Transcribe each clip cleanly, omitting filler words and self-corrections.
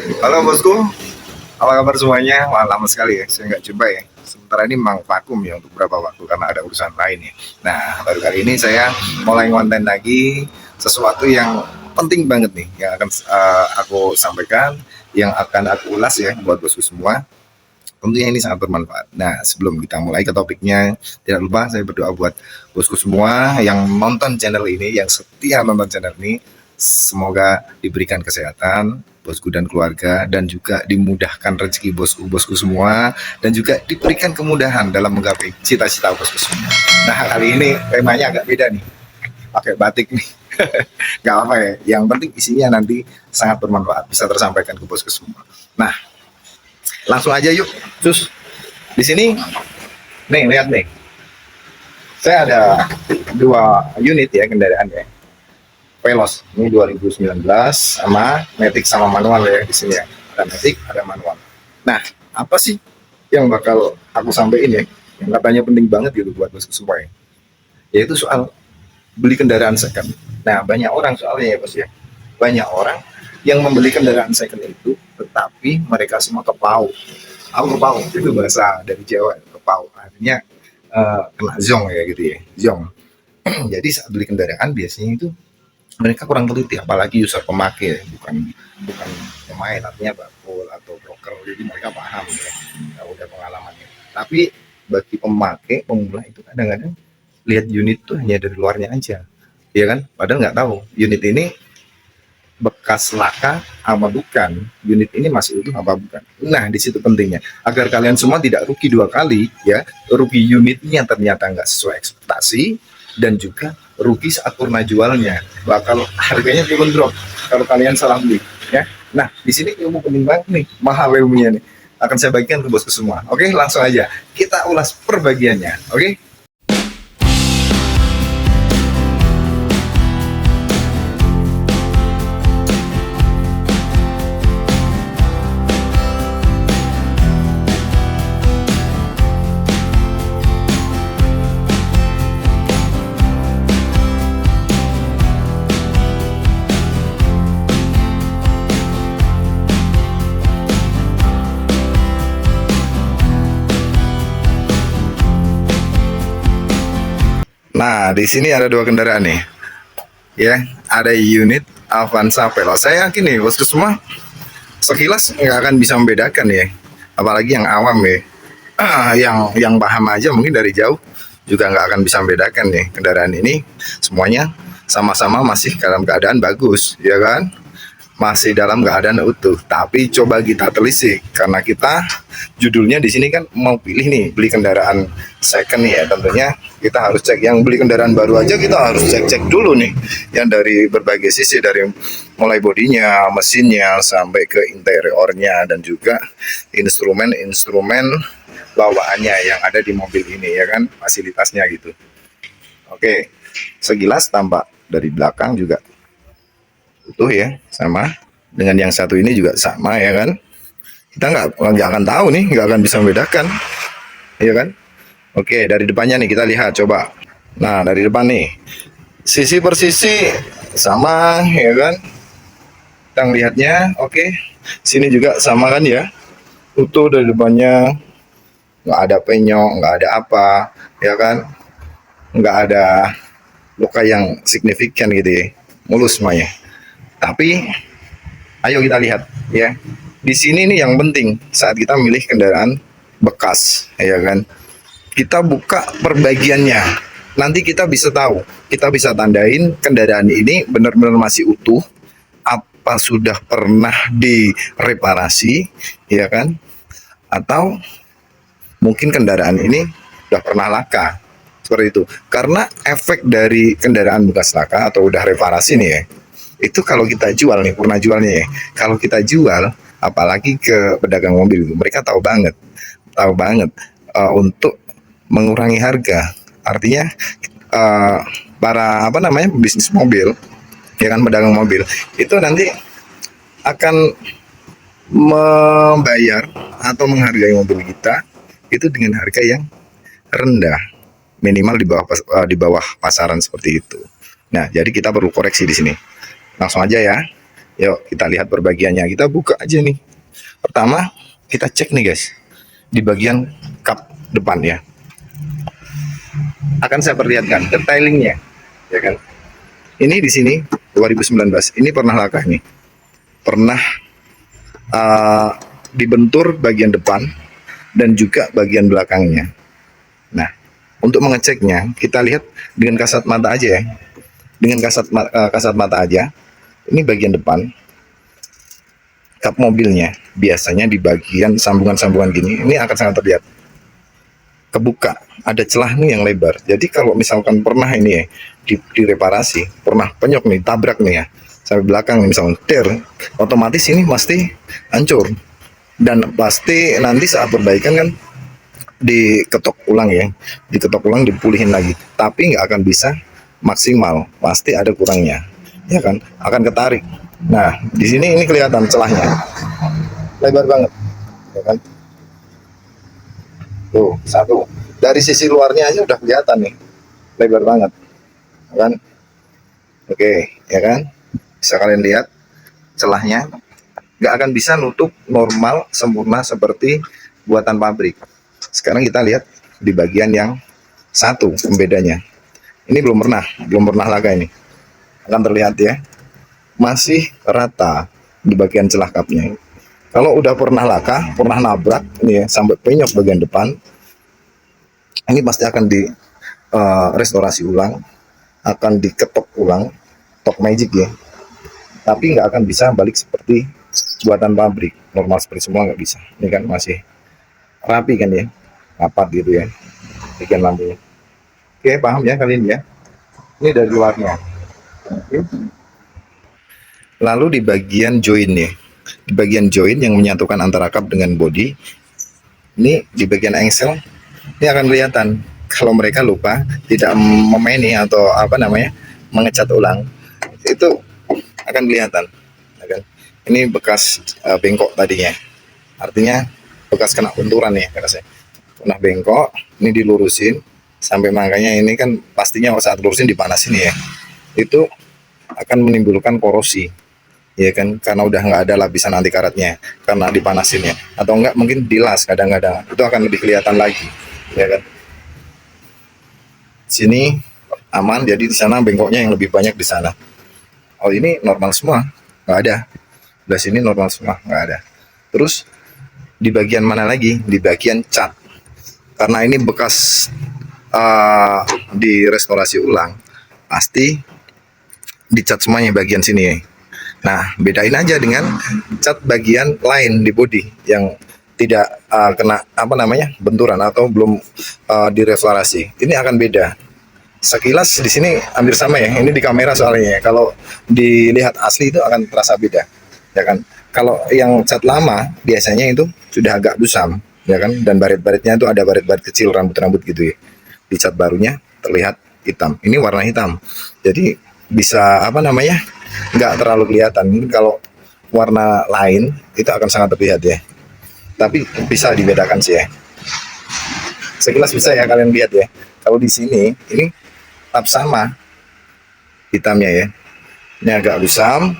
Halo bosku, apa kabar semuanya? Wah, lama sekali ya, saya nggak jumpa ya. Sementara ini memang vakum ya untuk beberapa waktu karena ada urusan lain ya. Nah, baru kali ini saya mulai konten lagi sesuatu yang penting banget nih, yang akan aku sampaikan, yang akan aku ulas ya buat bosku semua. Tentunya ini sangat bermanfaat. Nah, sebelum kita mulai ke topiknya, tidak lupa saya berdoa buat bosku semua yang nonton channel ini, yang setia nonton channel ini, semoga diberikan kesehatan, bosku dan keluarga, dan juga dimudahkan rezeki bosku-bosku semua, dan juga diberikan kemudahan dalam menggapai cita-cita bosku semua. Nah, kali ini temanya agak beda nih, pakai batik nih. Gak apa ya, yang penting isinya nanti sangat bermanfaat, bisa tersampaikan ke bosku semua. Nah, langsung aja yuk. Terus di sini nih lihat nih. Saya ada dua unit ya kendaraan ya. Veloz ini 2019 sama Matic sama manual ya di sini ya. Ada Matic, ada manual. Nah, apa sih yang bakal aku sampaikan ya? Yang katanya penting banget gitu buat bosku semua ya. Yaitu soal beli kendaraan second. Nah, banyak orang soalnya ya bos ya. Banyak orang yang membeli kendaraan second itu, tetapi mereka semua kepau. Aku kepau itu bahasa dari Jawa, kepau. Artinya kena zong ya gitu ya, zong. Jadi saat beli kendaraan biasanya itu mereka kurang teliti, apalagi user pemakai, bukan bukan pemain, artinya bakul atau broker. Jadi mereka paham ya, udah pengalamannya. Tapi bagi pemakai pemula itu kadang-kadang lihat unit tuh hanya dari luarnya aja, ya kan? Padahal nggak tahu unit ini bekas laka apa bukan, unit ini masih utuh apa bukan. Nah, di situ pentingnya agar kalian semua tidak rugi dua kali ya, rugi unitnya yang ternyata nggak sesuai ekspektasi, dan juga rugi saat purna jualnya, bakal harganya turun drop kalau kalian salah beli ya. Nah, di sini ilmu penting banget nih, mahal ilmunya nih, akan saya bagikan ke bosku semua. Oke, langsung aja kita ulas perbagiannya. Oke. Nah, di sini ada dua kendaraan nih. Ya, ada unit Avanza Veloz. Saya yakin nih, bosku semua sekilas nggak akan bisa membedakan ya. Apalagi yang awam ya. Yang paham aja mungkin dari jauh juga nggak akan bisa membedakan nih kendaraan ini. Semuanya sama-sama masih dalam keadaan bagus, ya kan? Masih dalam keadaan utuh. Tapi coba kita telisik karena kita judulnya di sini kan mau pilih nih beli kendaraan second ya, tentunya kita harus cek. Yang beli kendaraan baru aja kita harus cek-cek dulu nih, yang dari berbagai sisi, dari mulai bodinya, mesinnya, sampai ke interiornya, dan juga instrumen-instrumen bawaannya yang ada di mobil ini ya kan, fasilitasnya gitu. Oke, sekilas tampak dari belakang juga utuh ya, sama dengan yang satu ini juga sama ya kan. Kita nggak akan tahu nih, nggak akan bisa membedakan ya kan. Oke, dari depannya nih kita lihat coba. Nah, dari depan nih sisi per sisi sama ya kan, kita lihatnya. Oke, sini juga sama kan ya, utuh dari depannya, nggak ada penyok, nggak ada apa ya kan, nggak ada luka yang signifikan gitu ya, mulus semuanya. Tapi ayo kita lihat ya. Di sini nih yang penting saat kita milih kendaraan bekas, ya kan. Kita buka perbagiannya. Nanti kita bisa tahu, kita bisa tandain kendaraan ini benar-benar masih utuh, apa sudah pernah direparasi, ya kan? Atau mungkin kendaraan ini sudah pernah laka. Seperti itu. Karena efek dari kendaraan bekas laka atau udah reparasi nih ya, itu kalau kita jual nih, pernah jualnya ya, kalau kita jual apalagi ke pedagang mobil itu, mereka tahu banget untuk mengurangi harga. Artinya para apa namanya bisnis mobil ya kan, pedagang mobil itu nanti akan membayar atau menghargai mobil kita itu dengan harga yang rendah, minimal di bawah pasaran seperti itu. Nah, jadi kita perlu koreksi di sini. Langsung aja ya. Yuk kita lihat perbagiannya. Kita buka aja nih. Pertama kita cek nih guys, di bagian kap depan ya. Akan saya perlihatkan detailingnya, ya kan. Ini di sini 2019. Ini pernah laka nih. Pernah dibentur bagian depan dan juga bagian belakangnya. Nah, untuk mengeceknya kita lihat dengan kasat mata aja ya. Dengan kasat mata aja. Ini bagian depan kap mobilnya. Biasanya di bagian sambungan-sambungan gini, ini akan sangat terlihat kebuka, ada celah nih yang lebar. Jadi kalau misalkan pernah ini ya direparasi, pernah penyok nih, tabrak nih ya sampai belakang nih, misalnya otomatis ini pasti hancur dan pasti nanti saat perbaikan kan diketok ulang ya, diketok ulang, dipulihin lagi, tapi nggak akan bisa maksimal, pasti ada kurangnya, ya kan, akan ketarik. Nah di sini ini kelihatan celahnya lebar banget, ya kan. Tuh, satu. Dari sisi luarnya aja udah kelihatan nih. Lebar banget. Kan? Oke, ya kan? Bisa kalian lihat celahnya. Nggak akan bisa nutup normal, sempurna seperti buatan pabrik. Sekarang kita lihat di bagian yang satu, pembedanya. Ini belum pernah laka ini. Akan terlihat ya. Masih rata di bagian celah kapnya. Kalau udah pernah laka, pernah nabrak, ini ya, sampai penyok bagian depan, ini pasti akan di restorasi ulang, akan diketok ulang, tok magic ya. Tapi nggak akan bisa balik seperti buatan pabrik, normal seperti semua nggak bisa. Ini kan masih rapi kan ya, rapat gitu ya, bagian lampunya. Oke, paham ya kalian ya? Ini dari luarnya. Oke. Lalu di bagian join nih. Di bagian join yang menyatukan antara kap dengan bodi, ini di bagian engsel ini akan kelihatan kalau mereka lupa tidak memaini atau mengecat ulang, itu akan kelihatan, ya kan? Ini bekas bengkok tadinya, artinya bekas kena benturan nih, kata saya pernah bengkok, ini dilurusin sampai, makanya ini kan pastinya saat lurusin dipanasin ya, itu akan menimbulkan korosi, ya kan, karena udah nggak ada lapisan anti karatnya karena dipanasinnya, atau enggak mungkin dilas, kadang-kadang itu akan lebih kelihatan lagi, ya kan. Sini aman, jadi di sana bengkoknya yang lebih banyak di sana. Oh ini normal semua, nggak ada. Di sini normal semua, nggak ada. Terus di bagian mana lagi? Di bagian cat, karena ini bekas direstorasi ulang, pasti dicat semuanya bagian sini ya. Nah, bedain aja dengan cat bagian lain di bodi yang tidak kena benturan atau belum direstorasi. Ini akan beda. Sekilas di sini hampir sama ya. Ini di kamera soalnya. Kalau dilihat asli itu akan terasa beda, ya kan? Kalau yang cat lama biasanya itu sudah agak busam, ya kan? Dan baret-baretnya itu ada baret-baret kecil, rambut-rambut gitu ya. Di cat barunya terlihat hitam. Ini warna hitam. Jadi bisa nggak terlalu kelihatan. Kalau warna lain itu akan sangat terlihat ya, tapi bisa dibedakan sih ya, sekilas bisa ya kalian lihat ya. Kalau di sini ini tetap sama hitamnya ya, ini agak busam,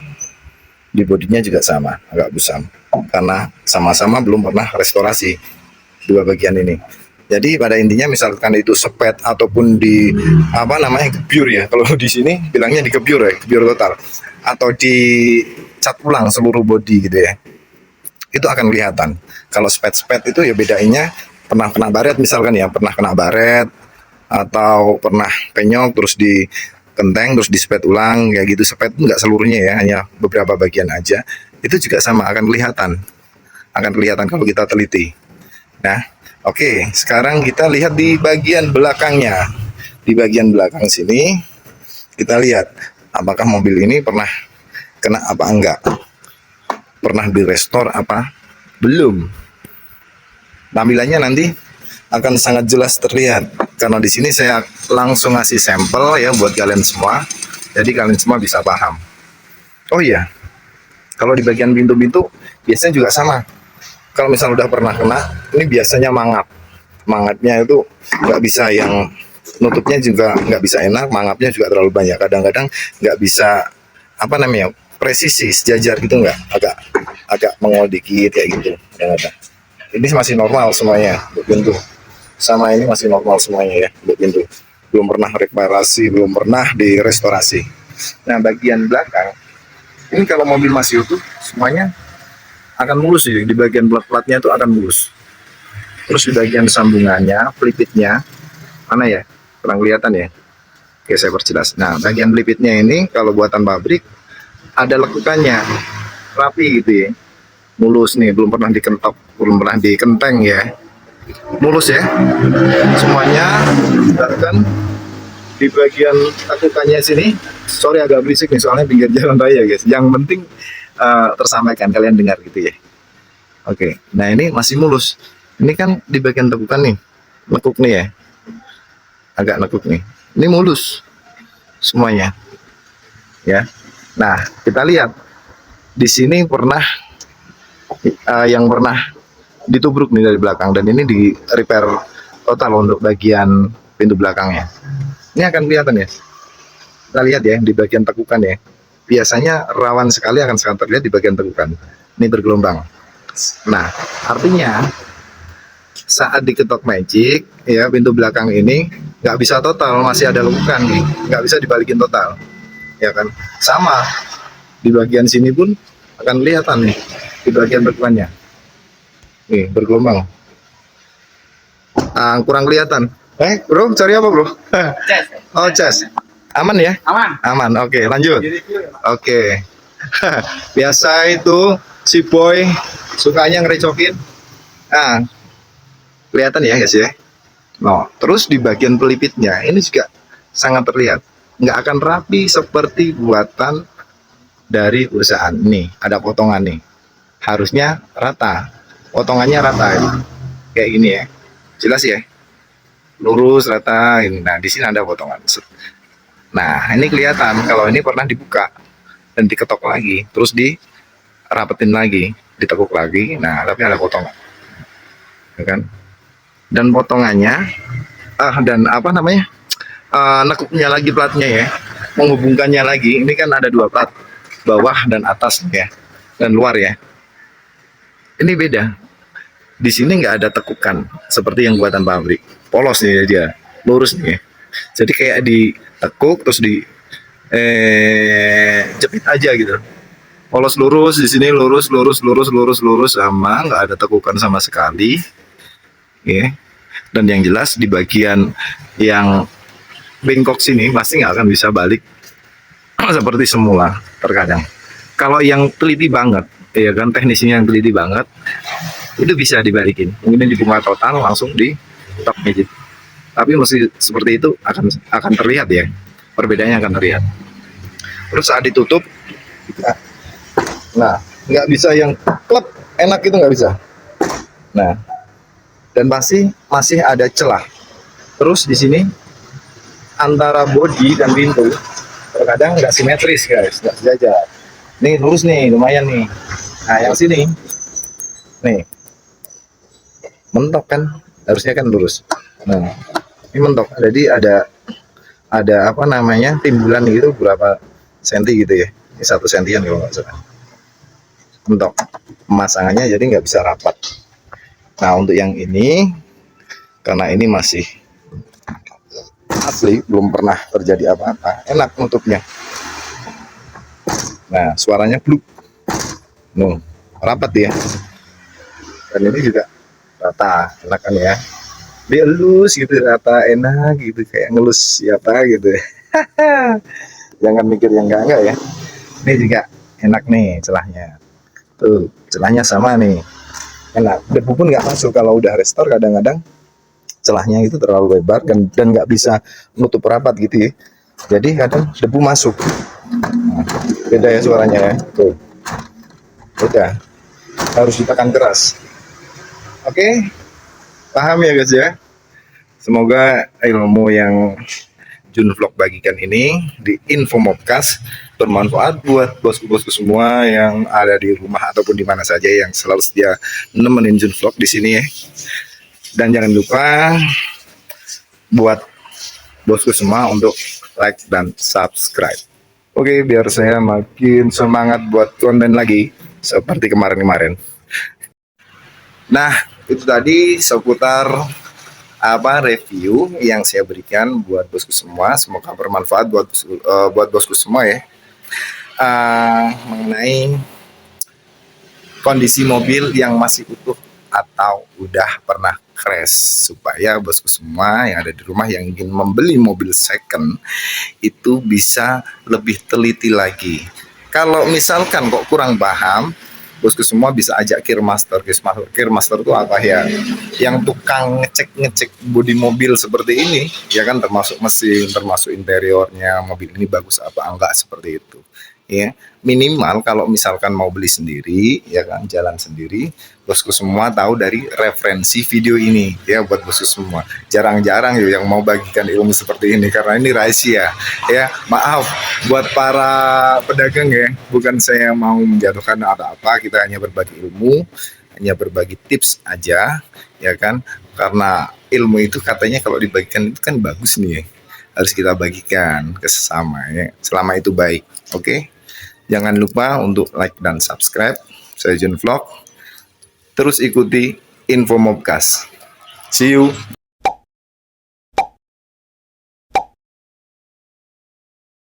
di bodinya juga sama agak busam, karena sama-sama belum pernah restorasi dua bagian ini. Jadi pada intinya misalkan itu sepet ataupun di gebyur ya, kalau di sini bilangnya dikebyur ya, gebyur total, atau dicat ulang seluruh bodi gitu ya, itu akan kelihatan. Kalau spet-spet itu ya bedainnya pernah kena baret misalkan ya, pernah kena baret atau pernah penyok terus di kenteng terus di spet ulang kayak gitu. Spet itu nggak seluruhnya ya, hanya beberapa bagian aja, itu juga sama akan kelihatan kalau kita teliti. Nah, oke, sekarang kita lihat di bagian belakangnya. Di bagian belakang sini kita lihat apakah mobil ini pernah kena apa enggak, pernah direstor apa belum. Tampilannya nanti akan sangat jelas terlihat, karena di sini saya langsung ngasih sampel ya buat kalian semua, jadi kalian semua bisa paham. Oh iya, kalau di bagian pintu-pintu biasanya juga sama. Kalau misal udah pernah kena, ini biasanya mangapnya itu nggak bisa, yang nutupnya juga nggak bisa enak, mangapnya juga terlalu banyak, kadang-kadang nggak bisa presisi sejajar gitu nggak, agak mengol dikit kayak gitu. Kadang-kadang. Ini masih normal semuanya untuk pintu, sama ini masih normal semuanya ya untuk pintu, belum pernah reparasi, belum pernah direstorasi. Nah bagian belakang ini kalau mobil masih utuh semuanya akan mulus sih, di bagian plat-platnya itu akan mulus. Terus di bagian sambungannya, pelipitnya mana ya, kurang kelihatan ya. Oke saya perjelas. Nah bagian pelipitnya ini kalau buatan pabrik ada lekukannya, rapi gitu ya, mulus nih, belum pernah dikentok, belum pernah dikenteng ya, mulus ya semuanya. Bahkan di bagian lekukannya sini, sorry agak berisik nih soalnya pinggir jalan raya guys, yang penting tersampaikan, kalian dengar gitu ya. Oke, nah ini masih mulus, ini kan di bagian tekukan nih, lekuk nih ya, agak lekuk nih, ini mulus semuanya ya. Nah kita lihat di sini pernah yang pernah ditubruk nih dari belakang, dan ini di repair total untuk bagian pintu belakangnya. Ini akan kelihatan ya, kita lihat ya di bagian tekukan ya, biasanya rawan sekali akan sangat terlihat di bagian tekukan, ini bergelombang. Nah artinya saat diketok magic ya, pintu belakang ini nggak bisa total, masih ada lekukan nih, nggak bisa dibalikin total ya kan. Sama di bagian sini pun akan kelihatan nih, di bagian tekukannya nih bergelombang. Kurang kelihatan. Bro cari apa bro? Cas. Oh cas, aman ya? Aman. Oke lanjut. Oke. Biasa itu si boy sukanya ngerecokin. Nah kelihatan ya guys ya. No, terus di bagian pelipitnya ini juga sangat terlihat, nggak akan rapi seperti buatan dari perusahaan. Nih ada potongan nih, harusnya rata, potongannya rata ya. Kayak gini ya, jelas ya, lurus rata ini. Nah di sini ada potongan. Nah ini kelihatan kalau ini pernah dibuka dan diketok lagi, terus dirapetin lagi, ditekuk lagi. Nah tapi ada potongan ya kan, dan potongannya dan apa namanya, nekuknya lagi platnya ya, menghubungkannya lagi. Ini kan ada dua plat, bawah dan atas ya, dan luar ya. Ini beda, di sini nggak ada tekukan seperti yang buatan pabrik, polos nih dia, lurus nih ya. Jadi kayak ditekuk terus di jepit aja gitu, polos lurus. Di sini lurus sama, nggak ada tekukan sama sekali ya. Dan yang jelas di bagian yang bengkok sini pasti nggak akan bisa balik seperti semula terkadang. Kalau yang teliti banget ya kan, teknisnya yang teliti banget itu bisa dibalikin, mungkin dibuka total langsung di top magic. Tapi mesti seperti itu akan terlihat ya, perbedaannya akan terlihat. Terus saat ditutup, nah nggak bisa yang klep enak, itu nggak bisa. Nah dan masih ada celah. Terus di sini antara bodi dan pintu terkadang nggak simetris guys, nggak sejajar. Nih lurus nih, lumayan nih. Nah yang sini nih mentok kan, harusnya kan lurus. Nah ini mentok, jadi ada apa namanya, timbulan gitu berapa senti gitu ya, ini 1 sentian kalau nggak salah, mentok pemasangannya, jadi nggak bisa rapat. Nah untuk yang ini, karena ini masih asli, belum pernah terjadi apa-apa, enak nutupnya. Nah suaranya bluk, rapat ya. Dan ini juga rata, enak kan ya, dia elus gitu, rata, enak gitu, kayak ngelus siapa gitu. Jangan mikir yang enggak ya. Ini juga enak nih celahnya, tuh celahnya sama nih, enak. Debu pun nggak masuk. Kalau udah restore kadang-kadang celahnya itu terlalu lebar dan nggak bisa nutup rapat gitu ya, jadi kadang debu masuk. Nah, beda ya suaranya ya, tuh beda, harus ditekan keras. Oke, paham ya guys ya. Semoga ilmu yang Jun Vlog bagikan ini di Info Mobcast bermanfaat buat bosku-bosku semua yang ada di rumah ataupun di mana saja yang selalu setia nemenin Jun Vlog di sini ya. Dan jangan lupa buat bosku semua untuk like dan subscribe. Oke, biar saya makin semangat buat konten lagi seperti kemarin-kemarin. Nah, itu tadi seputar review yang saya berikan buat bosku semua. Semoga bermanfaat buat bosku semua ya. Mengenai kondisi mobil yang masih utuh atau udah pernah crash, supaya bosku semua yang ada di rumah yang ingin membeli mobil second itu bisa lebih teliti lagi. Kalau misalkan kok kurang paham, bosku semua bisa ajak Kirmaster. Kirmaster itu apa ya? Yang tukang ngecek bodi mobil seperti ini, ya kan, termasuk mesin, termasuk interiornya, mobil ini bagus apa enggak, seperti itu. Ya, minimal kalau misalkan mau beli sendiri, ya kan, jalan sendiri, bosku semua tahu dari referensi video ini ya. Buat bosku semua, jarang-jarang yuk yang mau bagikan ilmu seperti ini karena ini rahasia ya. Maaf buat para pedagang ya, bukan saya mau menjatuhkan ada apa, kita hanya berbagi ilmu, hanya berbagi tips aja ya kan. Karena ilmu itu katanya kalau dibagikan itu kan bagus nih ya, harus kita bagikan ke sesama ya, selama itu baik. Oke, jangan lupa untuk like dan subscribe Saya Jun Vlog. Terus ikuti info Mobcast. See you.